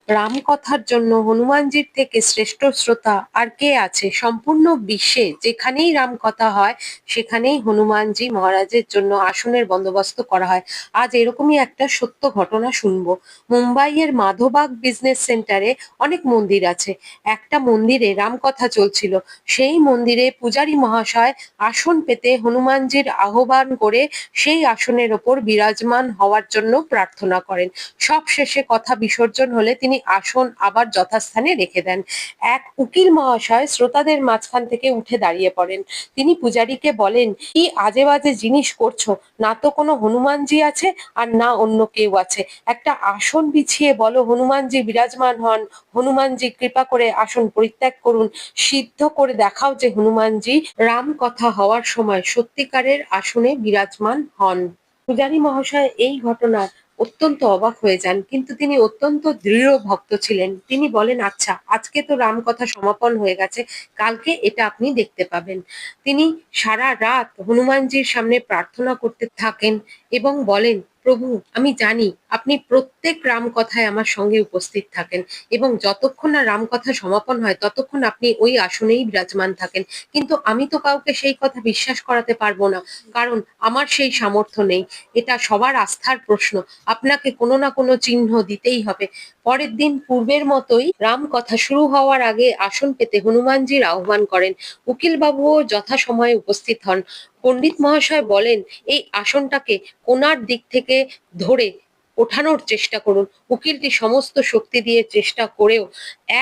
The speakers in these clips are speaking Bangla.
রামকথার জন্য হনুমানজির থেকে শ্রেষ্ঠ শ্রোতা আর কে আছে? সম্পূর্ণ বিশ্বে যেখানেই রামকথা হয় সেখানেই হনুমানজি মহারাজের জন্য আসনের বন্দোবস্ত করা হয়। আজ এরকমই একটা সত্য ঘটনা শুনবো। মুম্বাইয়ের মাধবাগ বিজনেস সেন্টারে অনেক মন্দির আছে। একটা মন্দিরে রামকথা চলছিল। সেই মন্দিরে পূজারী মহাশয় আসন পেতে হনুমানজির আহ্বান করে সেই আসনের ওপর বিরাজমান হওয়ার জন্য প্রার্থনা করেন। সব শেষে কথা বিসর্জন হলে তিনি আসন আবার যথাস্থানে রেখে দেন। এক উকিল মহাশয় শ্রোতাদের মাঝখান থেকে উঠে দাঁড়িয়ে পড়েন। তিনি পূজারীকে বলেন, কি আজে বাজে জিনিস করছো? না তো কোনো হনুমানজি আছে আর না অন্য কেউ আছে। একটা আসন বিছিয়ে বলো হনুমানজি বিরাজমান হন, হনুমানজি কৃপা করে আসন পরিত্যাগ করুন, সিদ্ধ করে দেখাও যে হনুমানজি রাম কথা হওয়ার সময় সত্যিকারের আসনে বিরাজমান হন। পূজারী মহাশয় এই ঘটনা অত্যন্ত অবাক হয়ে যান, কিন্তু তিনি অত্যন্ত দৃঢ় ভক্ত ছিলেন। তিনি বলেন, আচ্ছা, আজকে তো রামকথা সমাপন হয়ে গেছে, কালকে এটা আপনি দেখতে পাবেন। তিনি সারা রাত হনুমানজির সামনে প্রার্থনা করতে থাকেন এবং বলেন, প্রভু, আমি জানি আপনি প্রত্যেক রামকথায় আমার সঙ্গে উপস্থিত থাকেন এবং যতক্ষণ না রামকথা সমাপন হয় ততক্ষণ আপনি ওই আসনেই বিরাজমান থাকেন। কিন্তু আমি তো কাউকে সেই কথা বিশ্বাস করাতে পারবো না, কারণ আমার সেই সামর্থ্য নেই। এটা সবার আস্থার প্রশ্ন। আপনাকে কোনো না কোনো চিহ্ন দিতেই হবে। পরের দিন পূর্বের মতোই রামকথা শুরু হওয়ার আগে আসন পেতে হনুমানজির আহ্বান করেন। উকিলবাবুও যথাসময়ে উপস্থিত হন। পণ্ডিত মহাশয় বলেন, এই আসনটাকে কোণার দিক থেকে ধরে ওঠানোর চেষ্টা করুন। উকিলটি সমস্ত শক্তি দিয়ে চেষ্টা করেও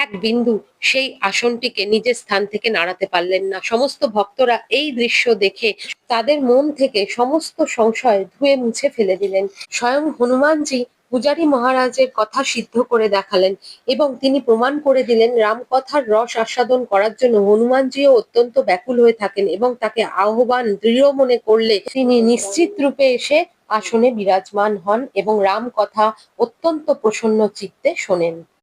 এক বিন্দু সেই আসনটিকে নিজের স্থান থেকে নাড়াতে পারলেন না। সমস্ত ভক্তরা এই দৃশ্য দেখে তাদের মন থেকে সমস্ত সংশয় ধুয়ে মুছে ফেলে দিলেন। স্বয়ং হনুমানজি পূজারী মহারাজের কথা সিদ্ধ করে দেখালেন এবং তিনি প্রমাণ করে দিলেন রামকথার রস আস্বাদন করার জন্য হনুমানজিও অত্যন্ত ব্যাকুল হয়ে থাকেন এবং তাকে আহ্বান দৃঢ় মনে করলে তিনি নিশ্চিত রূপে এসে আসনে বিরাজমান হন এবং রামকথা অত্যন্ত প্রসন্ন চিত্তে শোনেন।